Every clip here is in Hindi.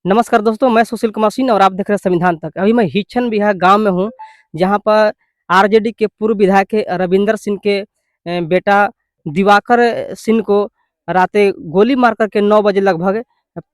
नमस्कार दोस्तों, मैं सुशील कुमार सिंह और आप देख रहे हैं संविधान तक। अभी मैं हिचन बिहार गांव में हूं, जहां पर आरजेडी के पूर्व विधायक रविंदर सिंह के बेटा दिवाकर सिंह को रातें गोली मार करके 9 बजे लगभग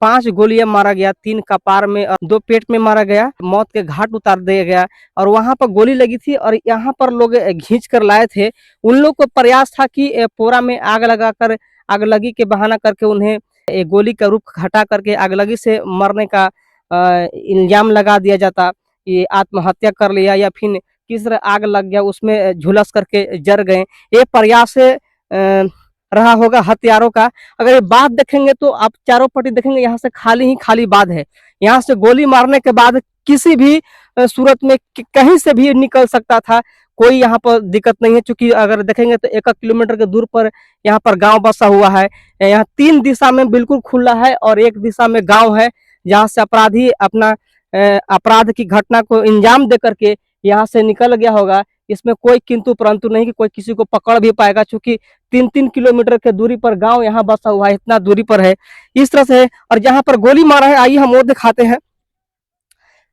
5 गोलियां मारा गया। 3 कपार में और 2 पेट में मारा गया। मौत के घाट उतार दिया गया और वहां पर गोली लगी थी और यहाँ पर लोग खींच कर लाए थे। उन लोग को प्रयास था कि पोरा में आग लगाकर आग लगी के बहाना करके उन्हें एक गोली का रूप हटा करके अगलगी से मरने का इल्जाम लगा दिया जाता। ये आत्महत्या कर लिया या फिर किस तरह आग लग गया उसमें झुलस करके जर गए। ये प्रयास रहा होगा हत्यारों का। अगर ये बात देखेंगे तो आप चारों पट्टी देखेंगे, यहाँ से खाली ही खाली बात है। यहाँ से गोली मारने के बाद किसी भी सूरत में कहीं से भी निकल सकता था। कोई यहाँ पर दिक्कत नहीं है, क्योंकि अगर देखेंगे तो 1 किलोमीटर के दूर पर यहाँ पर गांव बसा हुआ है। यहाँ 3 दिशा में बिल्कुल खुला है और 1 दिशा में गांव है, जहाँ से अपराधी अपना अपराध की घटना को अंजाम दे करके यहाँ से निकल गया होगा। इसमें कोई किंतु परंतु नहीं कि कोई किसी को पकड़ भी पाएगा, क्योंकि 3-3 किलोमीटर के दूरी पर गांव यहाँ बसा हुआ है, इतना दूरी पर है। इस तरह से है। और जहाँ पर गोली मारा है, आइए हम वो दिखाते हैं।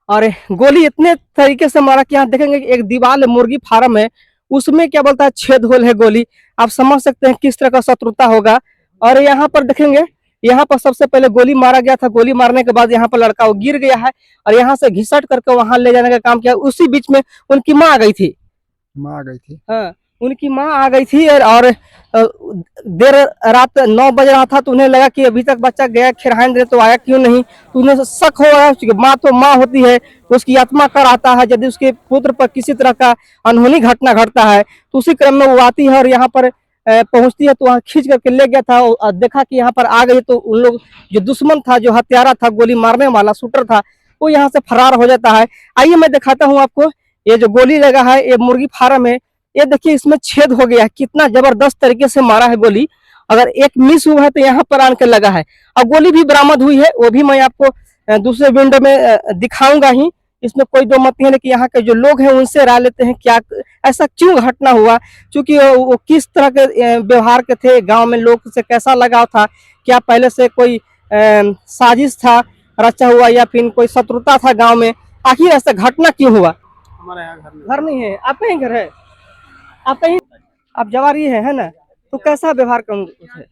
और गोली इतने तरीके से मारा कि यहाँ देखेंगे कि एक दीवार है, मुर्गी फार्म है, उसमें क्या बोलता है छेद होल है गोली। आप समझ सकते हैं किस तरह का शत्रुता होगा। और यहाँ पर देखेंगे, यहाँ पर सबसे पहले गोली मारा गया था। गोली मारने के बाद यहाँ पर लड़का वो गिर गया है और यहाँ से घिसट करके वहां ले जाने का काम किया। उसी बीच में उनकी माँ आ गई थी। माँ आ गई थी। हाँ, उनकी माँ आ गई थी और देर रात 9 बज रहा था, तो उन्हें लगा कि अभी तक बच्चा गया खिरहान दे तो आया क्यों नहीं। तो उन्हें शक हो रहा है, माँ तो माँ होती है, उसकी आत्मा कर आता है। यदि उसके पुत्र पर किसी तरह का अनहोनी घटना घटता है तो उसी क्रम में वो आती है और यहाँ पर पहुंचती है। तो वहाँ खींच करके ले गया था और देखा कि यहाँ पर आ गई, तो उन लोग जो दुश्मन था, जो हत्यारा था, गोली मारने वाला शूटर था, वो यहाँ से फरार हो जाता है। आइए मैं दिखाता हूँ आपको। ये जो गोली लगा है, ये मुर्गी फार्म है। ये देखिए, इसमें छेद हो गया है, कितना जबरदस्त तरीके से मारा है गोली। अगर एक मिस हुआ है तो यहाँ पर आकर लगा है। और गोली भी बरामद हुई है, वो भी मैं आपको दूसरे विंडो में दिखाऊंगा ही। इसमें कोई दो मत नहीं है, लेकिन यहाँ के जो लोग हैं उनसे राय लेते हैं क्या ऐसा क्यों घटना हुआ, क्योंकि वो किस तरह के व्यवहार के थे, गांव में लोग से कैसा लगाव था, क्या पहले से कोई साजिश था रचा हुआ या फिर कोई शत्रुता था गांव में, आखिर ऐसा घटना क्यों हुआ। हमारे यहाँ घर नहीं है, आपका ही घर है, आप कहीं आप जवारी है ना। तो कैसा व्यवहार कर थे।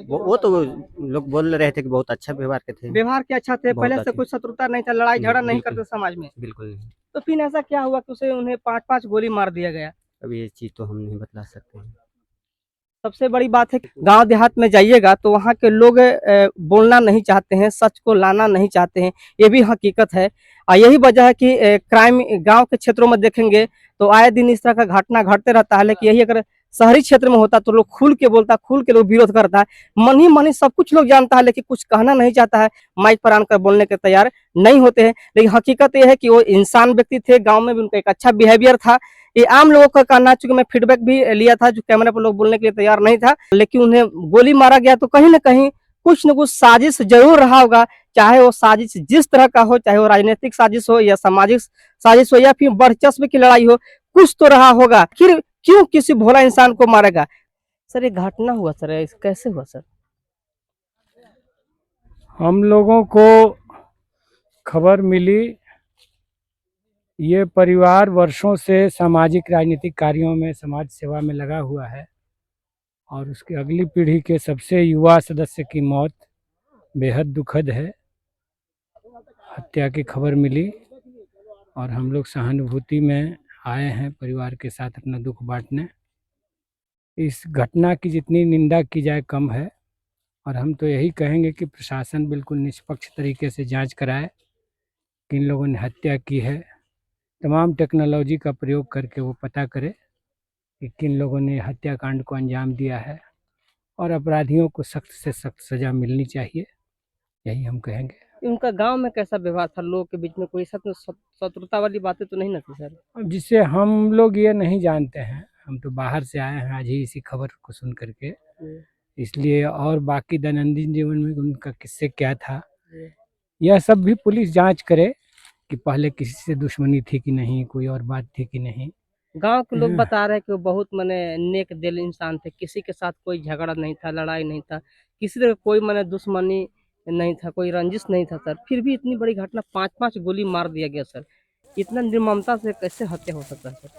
वो तो लोग बोल रहे थे कि बहुत अच्छा व्यवहार के थे। व्यवहार क्या अच्छा थे, बहुत पहले से अच्छे। कोई शत्रुता नहीं था, लड़ाई झगड़ा नहीं बिल्कुल करते समाज में। बिल्कुल नहीं। तो फिर ऐसा क्या हुआ कि उसे उन्हें 5-5 गोली मार दिया गया। अब ये चीज तो हम नहीं बतला सकते हैं। सबसे बड़ी बात है, गांव देहात में जाइएगा तो वहाँ के लोग बोलना नहीं चाहते हैं, सच को लाना नहीं चाहते हैं, ये भी हकीकत है। और यही वजह है कि क्राइम गांव के क्षेत्रों में देखेंगे तो आए दिन इस तरह का घटना घटते रहता है। लेकिन यही अगर शहरी क्षेत्र में होता तो लोग खुल के बोलता, खुल के लोग विरोध करता है। मन ही मन ही सब कुछ लोग जानता है, लेकिन कुछ कहना नहीं चाहता है, माइक पर आकर बोलने के तैयार नहीं होते हैं। लेकिन हकीकत यह है कि वो इंसान व्यक्ति थे, गाँव में भी उनका एक अच्छा बिहेवियर था। ये आम लोगों का कहना, चूंकि मैं फीडबैक भी लिया था, जो कैमरे पर लोग बोलने के लिए तैयार नहीं था, लेकिन उन्हें गोली मारा गया। तो कहीं ना कहीं कुछ न कुछ साजिश जरूर रहा होगा, चाहे वो साजिश जिस तरह का हो, चाहे वो राजनीतिक साजिश हो या सामाजिक साजिश हो या फिर वर्चस्व की लड़ाई हो, कुछ तो रहा होगा। फिर क्यों किसी भोला इंसान को मारेगा। सर, ये घटना हुआ सर, कैसे हुआ सर। हम लोगों को खबर मिली, ये परिवार वर्षों से सामाजिक राजनीतिक कार्यों में, समाज सेवा में लगा हुआ है और उसकी अगली पीढ़ी के सबसे युवा सदस्य की मौत बेहद दुखद है। हत्या की खबर मिली और हम लोग सहानुभूति में आए हैं परिवार के साथ अपना दुख बांटने। इस घटना की जितनी निंदा की जाए कम है और हम तो यही कहेंगे कि प्रशासन बिल्कुल निष्पक्ष तरीके से जांच कराए किन लोगों ने हत्या की है। तमाम टेक्नोलॉजी का प्रयोग करके वो पता करे कि किन लोगों ने हत्याकांड को अंजाम दिया है और अपराधियों को सख्त से सख्त सज़ा मिलनी चाहिए, यही हम कहेंगे। उनका गांव में कैसा व्यवहार था, लोगों के बीच में कोई शत्रुता वाली बातें तो नहीं ना थी सर। अब जिससे हम लोग ये नहीं जानते हैं, हम तो बाहर से आए हैं आज ही इसी खबर को सुन करके, इसलिए और बाकी दैनंदिन जीवन में उनका किससे क्या था यह सब भी पुलिस जांच करे कि पहले किसी से दुश्मनी थी कि नहीं, कोई और बात थी कि नहीं। गांव के लोग बता रहे हैं कि वो बहुत मने नेक दिल इंसान थे, किसी के साथ कोई झगड़ा नहीं था, लड़ाई नहीं था, किसी तरह कोई मने दुश्मनी नहीं था, कोई रंजिश नहीं था सर, फिर भी इतनी बड़ी घटना, 5-5 गोली मार दिया गया सर। इतना निर्ममता से कैसे हत्या हो सकता है सर?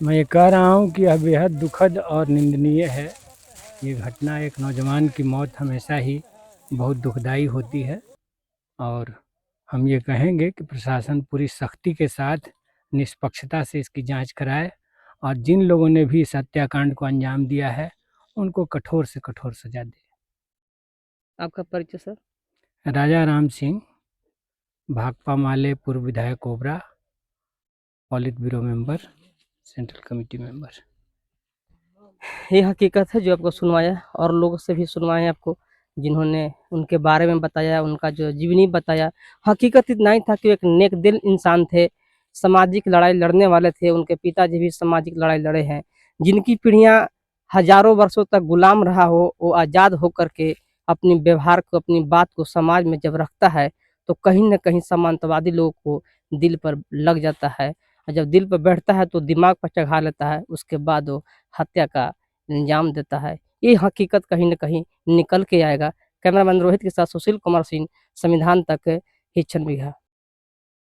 मैं ये कह रहा हूँ कि यह बेहद दुखद और निंदनीय है। ये घटना, एक नौजवान की मौत हमेशा ही बहुत दुखदाई होती है, और हम ये कहेंगे कि प्रशासन पूरी सख्ती के साथ निष्पक्षता से इसकी जांच कराए, और जिन लोगों ने भी इस हत्याकांड को अंजाम दिया है उनको कठोर से कठोर सजा दे। आपका परिचय सर? राजा राम सिंह, भाकपा माले पूर्व विधायक Obra, politburo member, central committee member. ये हकीकत है जो आपको सुनवाया, और लोगों से भी सुनवाए आपको, जिन्होंने उनके बारे में बताया, उनका जो जीवनी बताया। हकीकत इतना ही था कि एक नेक दिल इंसान थे, सामाजिक लड़ाई लड़ने वाले थे। उनके पिताजी भी सामाजिक लड़ाई लड़े हैं। जिनकी पीढ़ियां हजारों वर्षों तक गुलाम रहा हो, वो आज़ाद होकर के अपनी व्यवहार को, अपनी बात को समाज में जब रखता है, तो कहीं न कहीं सामंतवादी लोगों को दिल पर लग जाता है, और जब दिल पर बैठता है तो दिमाग पर चढ़ा लेता है। उसके बाद वो हत्या का अंजाम देता है। ये हकीकत कहीं न कहीं निकल के आएगा। कैमरामैन रोहित के साथ सुशील कुमार सिंह, संविधान तक, हिच्छन बिगहा।